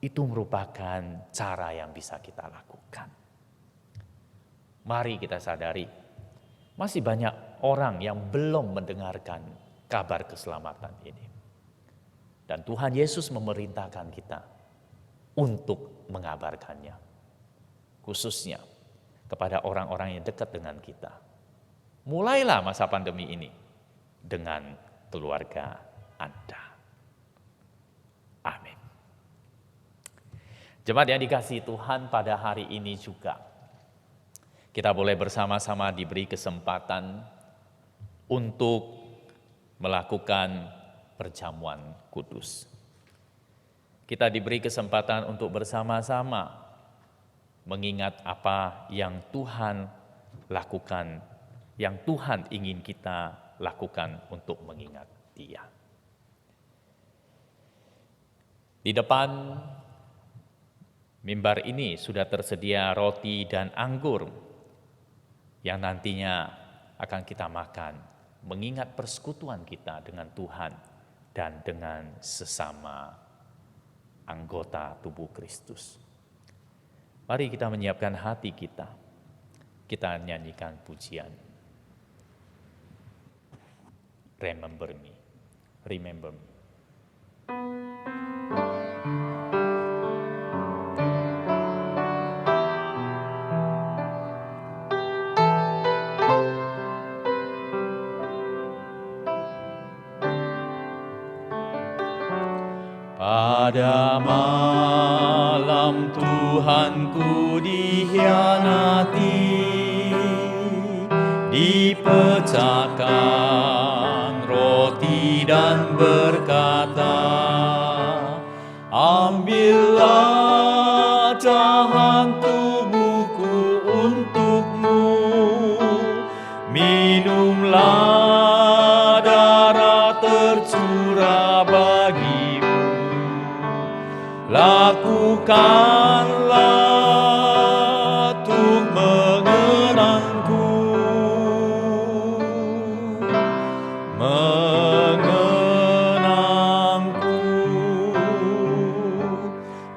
itu merupakan cara yang bisa kita lakukan? Mari kita sadari, masih banyak orang yang belum mendengarkan kabar keselamatan ini. Dan Tuhan Yesus memerintahkan kita untuk mengabarkannya. Khususnya kepada orang-orang yang dekat dengan kita. Mulailah masa pandemi ini dengan keluarga Anda. Amin. Jemaat yang dikasihi Tuhan, pada hari ini juga kita boleh bersama-sama diberi kesempatan untuk melakukan perjamuan kudus. Kita diberi kesempatan untuk bersama-sama mengingat apa yang Tuhan lakukan, yang Tuhan ingin kita lakukan untuk mengingat Dia. Di depan mimbar ini sudah tersedia roti dan anggur yang nantinya akan kita makan, mengingat persekutuan kita dengan Tuhan dan dengan sesama anggota tubuh Kristus. Mari kita menyiapkan hati kita. Kita nyanyikan pujian. Remember me. Remember me. Pada malam Tuhanku dikhianati, dipecahkan roti dan berkata, ambillah dahan tubuhku untukmu, minumlah darah tercurah bagimu. Lakukanlah untuk mengenangku, mengenangku.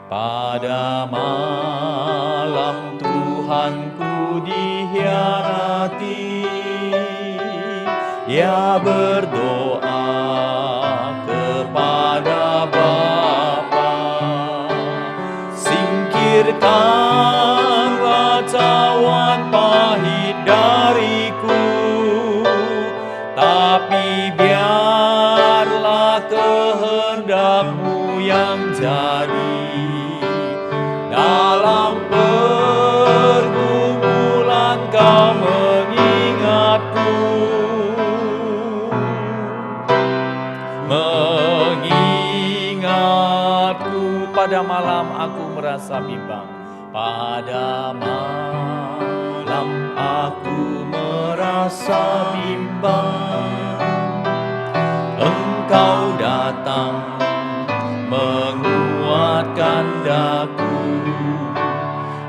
Pada malam Tuhanku dikhianati, ia berdoa kepada Bapa, singkirkanlah cawan pahit dariku, tapi biarlah kehendakmu yang jadi. Dalam pergumulan kau mengingatku, mengingatku. Pada malam aku merasa bimbang, pada malam aku merasa bimbang. Engkau datang menguatkan daku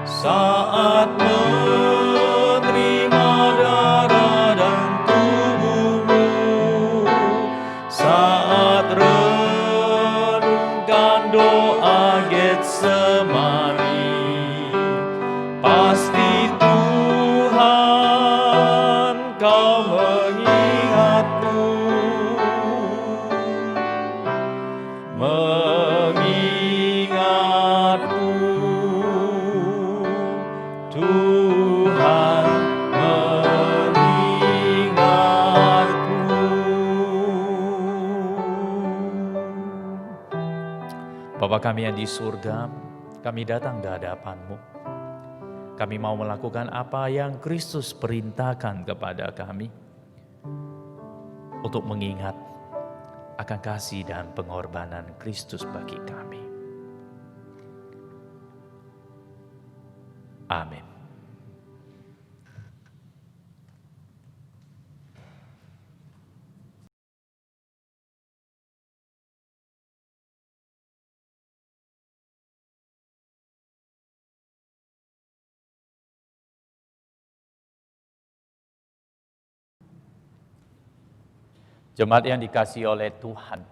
saat menerima darah dan tubuhmu, saat renungkan doa Getsemani. Pasti Tuhan kau mengingatku, mengingatku. Tuhan Bapa kami yang di surga, kami datang ke hadapan-Mu. Kami mau melakukan apa yang Kristus perintahkan kepada kami untuk mengingat akan kasih dan pengorbanan Kristus bagi kami. Amin. Jemaat yang dikasihi oleh Tuhan,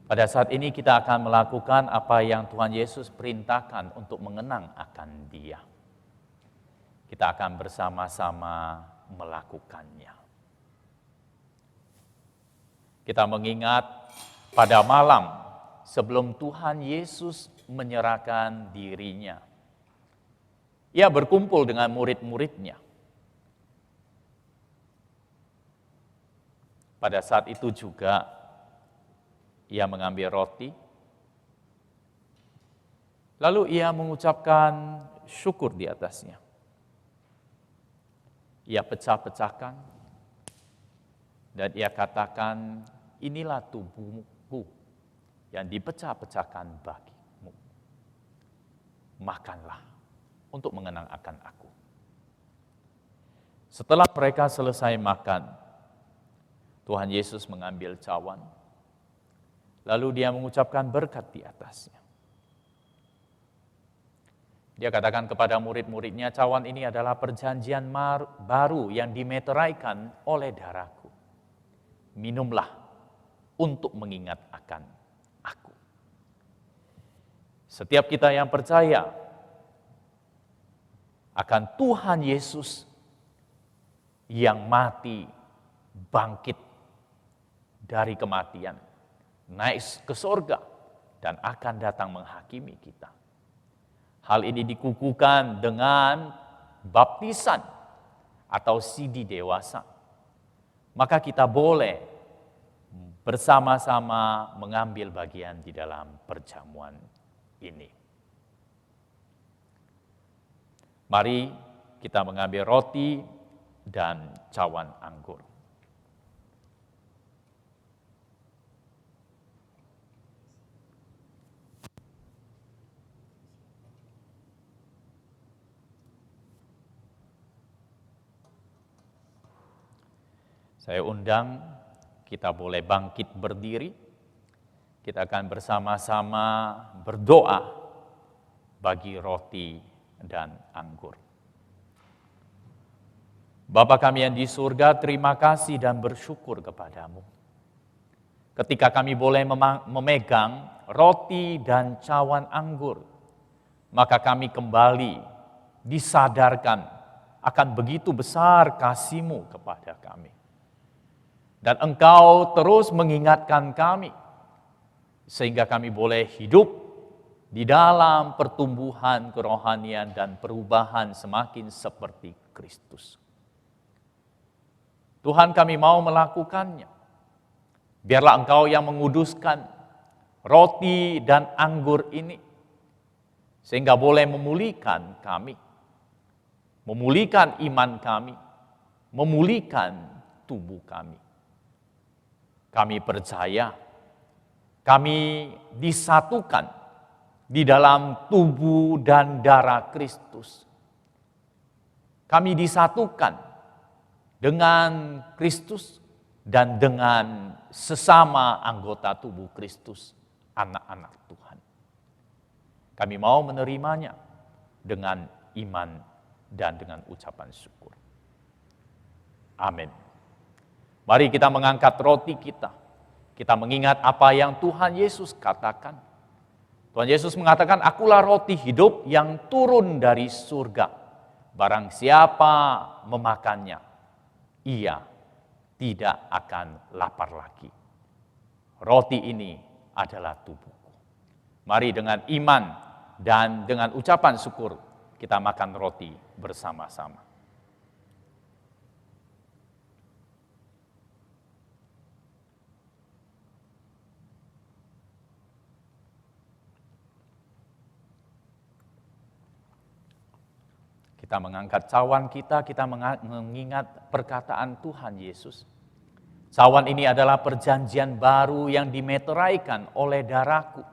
pada saat ini kita akan melakukan apa yang Tuhan Yesus perintahkan untuk mengenang akan Dia. Kita akan bersama-sama melakukannya. Kita mengingat pada malam sebelum Tuhan Yesus menyerahkan dirinya, Ia berkumpul dengan murid-muridnya. Pada saat itu juga Ia mengambil roti, lalu Ia mengucapkan syukur di atasnya. Ia pecah-pecahkan, dan Ia katakan, inilah tubuhku yang dipecah-pecahkan bagimu. Makanlah untuk mengenang akan aku. Setelah mereka selesai makan, Tuhan Yesus mengambil cawan, lalu Dia mengucapkan berkat di atasnya. Dia katakan kepada murid-muridnya, cawan ini adalah perjanjian baru yang dimeteraikan oleh darahku. Minumlah untuk mengingat akan aku. Setiap kita yang percaya akan Tuhan Yesus yang mati, bangkit dari kematian, naik ke surga, dan akan datang menghakimi kita. Hal ini dikukuhkan dengan baptisan atau sidi dewasa. Maka kita boleh bersama-sama mengambil bagian di dalam perjamuan ini. Mari kita mengambil roti dan cawan anggur. Saya undang, kita boleh bangkit berdiri. Kita akan bersama-sama berdoa bagi roti dan anggur. Bapa kami yang di surga, terima kasih dan bersyukur kepadamu. Ketika kami boleh memegang roti dan cawan anggur, maka kami kembali disadarkan akan begitu besar kasih-Mu kepada kami. Dan Engkau terus mengingatkan kami, sehingga kami boleh hidup di dalam pertumbuhan kerohanian dan perubahan semakin seperti Kristus. Tuhan, kami mau melakukannya. Biarlah Engkau yang menguduskan roti dan anggur ini, sehingga boleh memulihkan kami, memulihkan iman kami, memulihkan tubuh kami. Kami percaya, kami disatukan di dalam tubuh dan darah Kristus. Kami disatukan dengan Kristus dan dengan sesama anggota tubuh Kristus, anak-anak Tuhan. Kami mau menerimanya dengan iman dan dengan ucapan syukur. Amin. Mari kita mengangkat roti kita. Kita mengingat apa yang Tuhan Yesus katakan. Tuhan Yesus mengatakan, akulah roti hidup yang turun dari surga. Barang siapa memakannya, ia tidak akan lapar lagi. Roti ini adalah tubuhku. Mari dengan iman dan dengan ucapan syukur, kita makan roti bersama-sama. Kita mengangkat cawan kita mengingat perkataan Tuhan Yesus. Cawan ini adalah perjanjian baru yang dimeteraikan oleh darahku,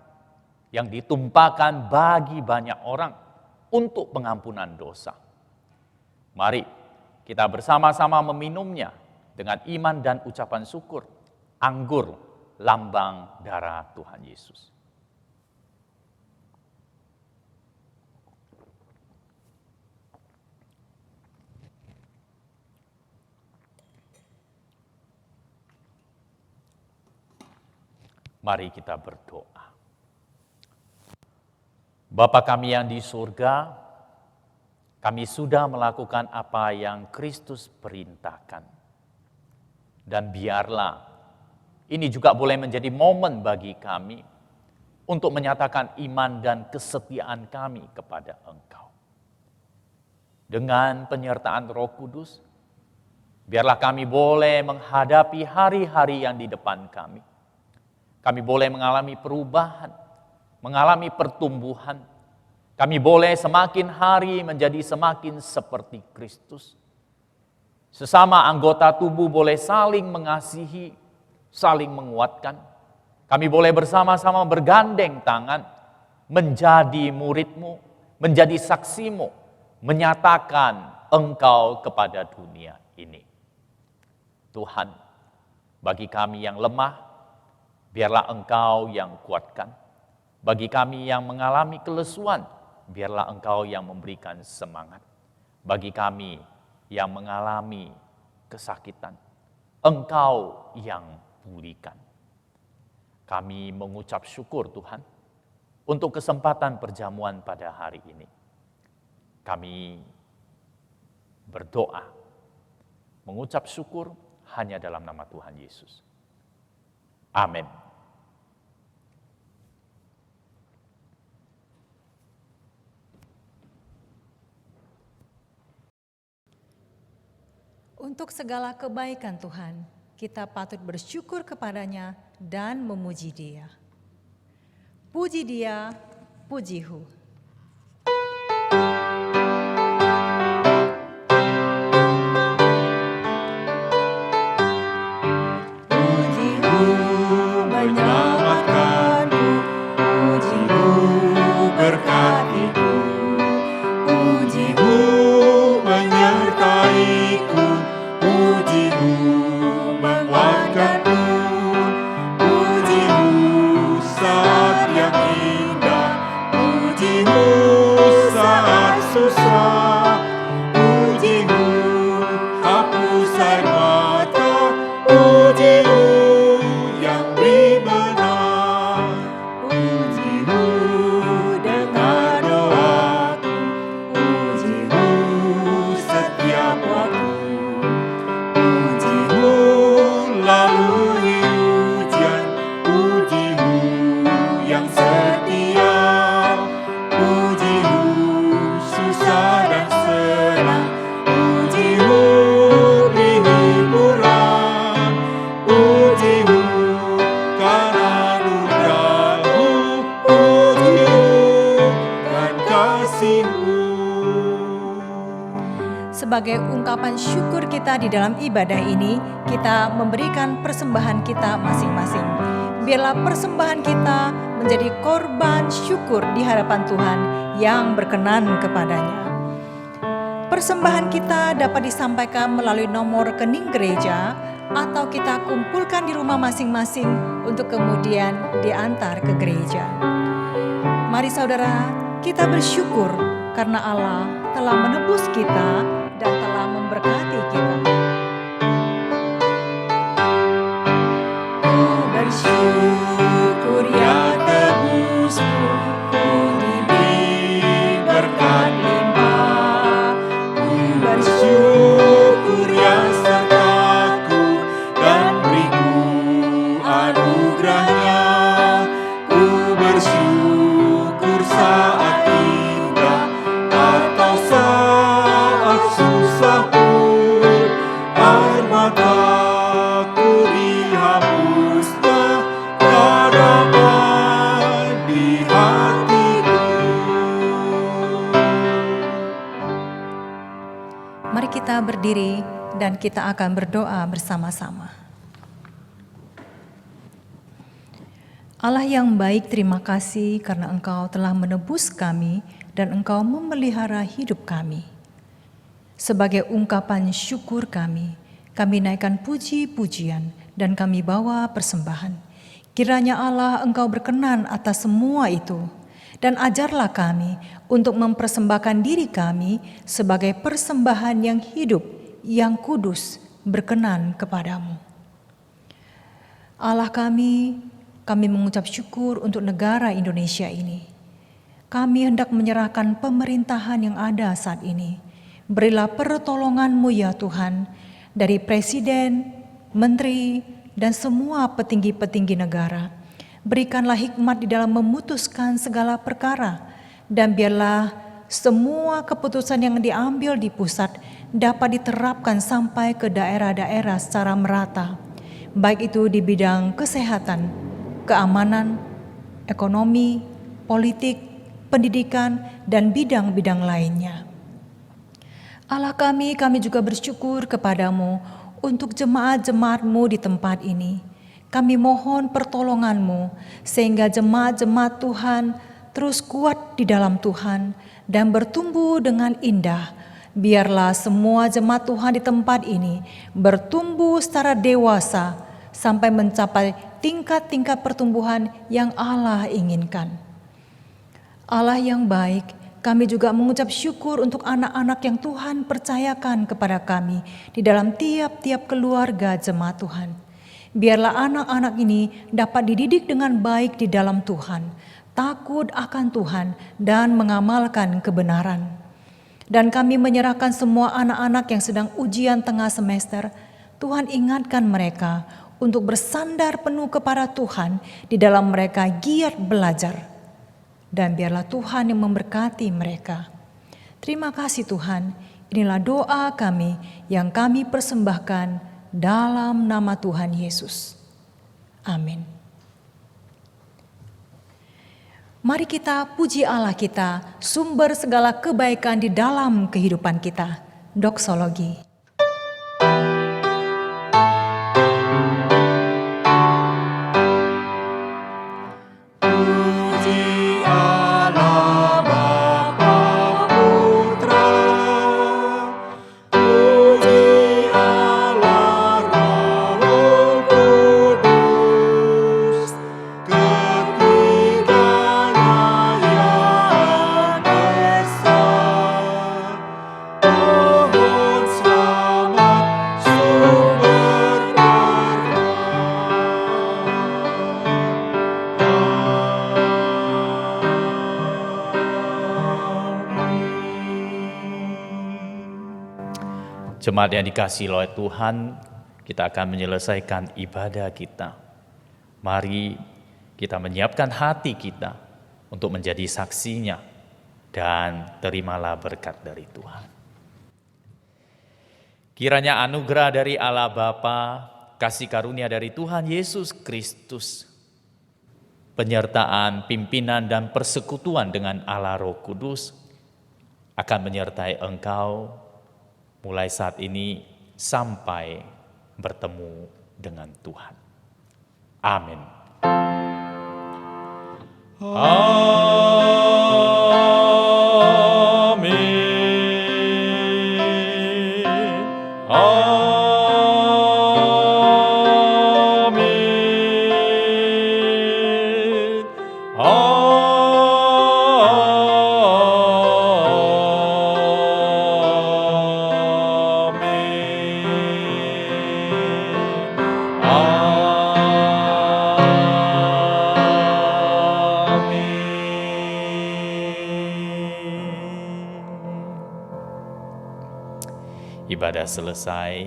yang ditumpahkan bagi banyak orang untuk pengampunan dosa. Mari kita bersama-sama meminumnya dengan iman dan ucapan syukur, anggur lambang darah Tuhan Yesus. Mari kita berdoa. Bapa kami yang di surga, kami sudah melakukan apa yang Kristus perintahkan. Dan biarlah ini juga boleh menjadi momen bagi kami untuk menyatakan iman dan kesetiaan kami kepada Engkau. Dengan penyertaan Roh Kudus, biarlah kami boleh menghadapi hari-hari yang di depan kami. Kami boleh mengalami perubahan, mengalami pertumbuhan. Kami boleh semakin hari menjadi semakin seperti Kristus. Sesama anggota tubuh boleh saling mengasihi, saling menguatkan. Kami boleh bersama-sama bergandeng tangan, menjadi murid-Mu, menjadi saksi-Mu, menyatakan Engkau kepada dunia ini. Tuhan, bagi kami yang lemah, biarlah Engkau yang kuatkan. Bagi kami yang mengalami kelesuan, biarlah Engkau yang memberikan semangat. Bagi kami yang mengalami kesakitan, Engkau yang pulihkan. Kami mengucap syukur Tuhan untuk kesempatan perjamuan pada hari ini. Kami berdoa, mengucap syukur hanya dalam nama Tuhan Yesus. Amin. Untuk segala kebaikan Tuhan, kita patut bersyukur kepadanya dan memuji Dia. Puji Dia, puji-Hu. Puji-Hu menyelamatkanku, puji-Hu berkatiku, puji-Hu menyertaiku, puji-Hu menguatkanku, puji-Hu saat yang indah, puji-Hu saat susah, puji-Hu hapus air mata, puji-Hu yang beri menang, puji-Hu dengar doaku, puji-Hu setiap waktu, puji-Hu lalui ujian, puji-Hu yang setia, puji-Hu susah dan senang, puji-Hu beri hiburan, puji-Hu karena anugerah-Mu, puji-Hu dan kasih-Mu. Sebagai ungkapan syukur kita di dalam ibadah ini, kita memberikan persembahan kita masing-masing. Biarlah persembahan kita menjadi korban syukur di hadapan Tuhan yang berkenan kepadanya. Persembahan kita dapat disampaikan melalui nomor rekening gereja atau kita kumpulkan di rumah masing-masing untuk kemudian diantar ke gereja. Mari saudara, kita bersyukur karena Allah telah menebus kita dan telah memberkati kita. Ku bersyukur ya tebusku, ku diberi berkat limpah. Ku bersyukur ya sertaku dan beriku anugerahnya. Ku bersyukur saat indah atau saat susah pun. berdiri dan kita akan berdoa bersama-sama. Allah yang baik, terima kasih karena Engkau telah menebus kami dan Engkau memelihara hidup kami. Sebagai ungkapan syukur kami naikkan puji-pujian dan kami bawa persembahan. Kiranya Allah Engkau berkenan atas semua itu. Dan ajarlah kami untuk mempersembahkan diri kami sebagai persembahan yang hidup, yang kudus, berkenan kepadamu. Allah kami mengucap syukur untuk negara Indonesia ini. Kami hendak menyerahkan pemerintahan yang ada saat ini. Berilah pertolongan-Mu ya Tuhan, dari Presiden, Menteri, dan semua petinggi-petinggi negara. Berikanlah hikmat di dalam memutuskan segala perkara, dan biarlah semua keputusan yang diambil di pusat dapat diterapkan sampai ke daerah-daerah secara merata, baik itu di bidang kesehatan, keamanan, ekonomi, politik, pendidikan, dan bidang-bidang lainnya. Allah kami juga bersyukur kepadamu untuk jemaat-jemaat-Mu di tempat ini. Kami mohon pertolongan-Mu sehingga jemaat-jemaat Tuhan terus kuat di dalam Tuhan dan bertumbuh dengan indah. Biarlah semua jemaat Tuhan di tempat ini bertumbuh secara dewasa sampai mencapai tingkat-tingkat pertumbuhan yang Allah inginkan. Allah yang baik, kami juga mengucap syukur untuk anak-anak yang Tuhan percayakan kepada kami di dalam tiap-tiap keluarga jemaat Tuhan. Biarlah anak-anak ini dapat dididik dengan baik di dalam Tuhan, takut akan Tuhan, dan mengamalkan kebenaran. Dan kami menyerahkan semua anak-anak yang sedang ujian tengah semester. Tuhan ingatkan mereka untuk bersandar penuh kepada Tuhan di dalam mereka giat belajar. Dan biarlah Tuhan yang memberkati mereka. Terima kasih Tuhan, inilah doa kami yang kami persembahkan dalam nama Tuhan Yesus. Amin. Mari kita puji Allah kita, sumber segala kebaikan di dalam kehidupan kita. Doksologi. Jemaat yang dikasihi oleh Tuhan, kita akan menyelesaikan ibadah kita. Mari kita menyiapkan hati kita untuk menjadi saksinya dan terimalah berkat dari Tuhan. Kiranya anugerah dari Allah Bapa, kasih karunia dari Tuhan Yesus Kristus, penyertaan, pimpinan, dan persekutuan dengan Allah Roh Kudus akan menyertai engkau mulai saat ini sampai bertemu dengan Tuhan. Amin. Ibadah selesai,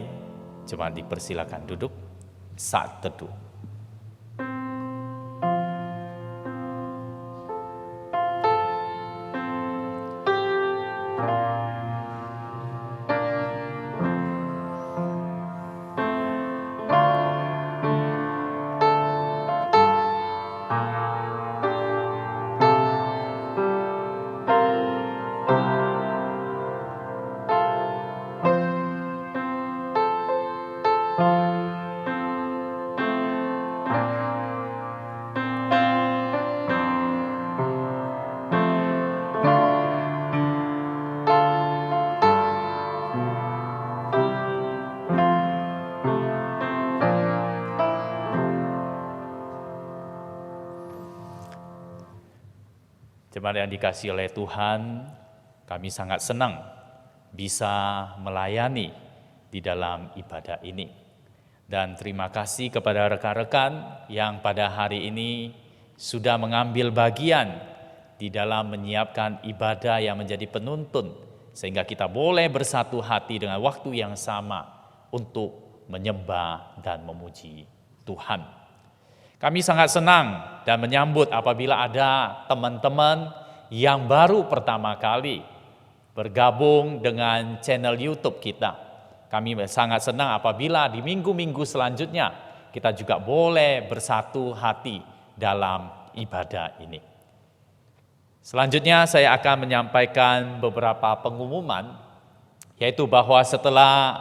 jemaat dipersilakan duduk saat teduh. Jemaat yang dikasihi oleh Tuhan, kami sangat senang bisa melayani di dalam ibadah ini. Dan terima kasih kepada rekan-rekan yang pada hari ini sudah mengambil bagian di dalam menyiapkan ibadah yang menjadi penuntun, sehingga kita boleh bersatu hati dengan waktu yang sama untuk menyembah dan memuji Tuhan. Kami sangat senang dan menyambut apabila ada teman-teman yang baru pertama kali bergabung dengan channel YouTube kita. Kami sangat senang apabila di minggu-minggu selanjutnya kita juga boleh bersatu hati dalam ibadah ini. Selanjutnya saya akan menyampaikan beberapa pengumuman, yaitu bahwa setelah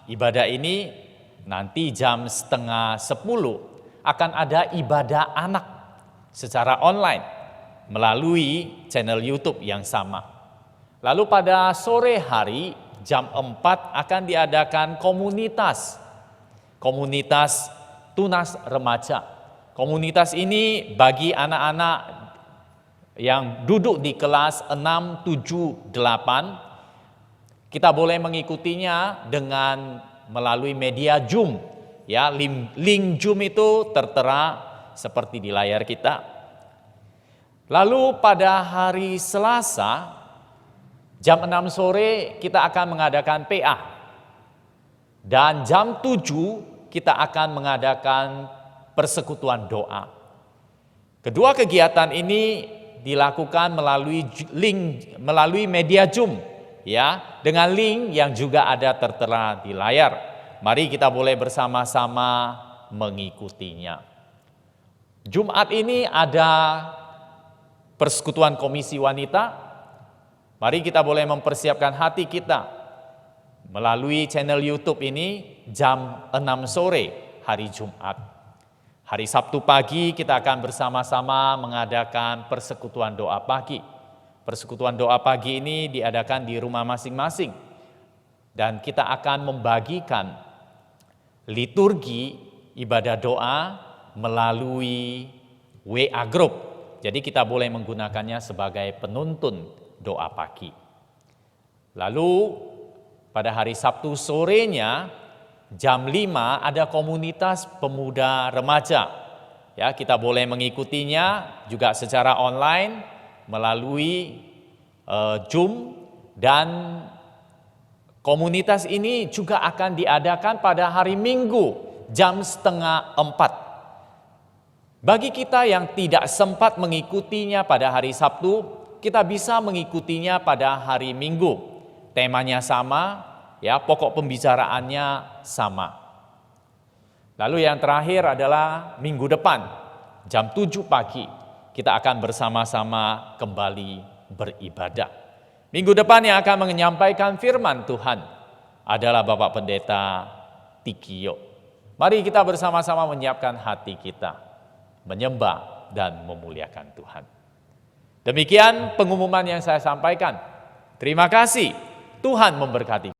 ibadah ini nanti jam 9:30 akan ada ibadah anak secara online melalui channel YouTube yang sama. Lalu pada sore hari jam 4 akan diadakan komunitas tunas remaja. Komunitas ini bagi anak-anak yang duduk di kelas 6, 7, 8, kita boleh mengikutinya dengan melalui media Zoom. Ya, link Zoom itu tertera seperti di layar kita. Lalu pada hari Selasa jam 6 sore kita akan mengadakan PA. Dan jam 7 kita akan mengadakan persekutuan doa. Kedua kegiatan ini dilakukan melalui media Zoom, ya, dengan link yang juga ada tertera di layar. Mari kita boleh bersama-sama mengikutinya. Jumat ini ada persekutuan komisi wanita. Mari kita boleh mempersiapkan hati kita melalui channel YouTube ini jam 6 sore hari Jumat. Hari Sabtu pagi kita akan bersama-sama mengadakan persekutuan doa pagi. Persekutuan doa pagi ini diadakan di rumah masing-masing. Dan kita akan membagikan liturgi ibadah doa melalui WA Group. Jadi kita boleh menggunakannya sebagai penuntun doa pagi. Lalu pada hari Sabtu sorenya jam 5 ada komunitas pemuda remaja. Ya, kita boleh mengikutinya juga secara online melalui Zoom, dan komunitas ini juga akan diadakan pada hari Minggu jam 3:30. Bagi kita yang tidak sempat mengikutinya pada hari Sabtu, kita bisa mengikutinya pada hari Minggu. Temanya sama, ya, pokok pembicaraannya sama. Lalu yang terakhir adalah minggu depan, jam 7 pagi, kita akan bersama-sama kembali beribadah. Minggu depan yang akan menyampaikan firman Tuhan adalah Bapak Pendeta Tikio. Mari kita bersama-sama menyiapkan hati kita, menyembah dan memuliakan Tuhan. Demikian pengumuman yang saya sampaikan. Terima kasih. Tuhan memberkati.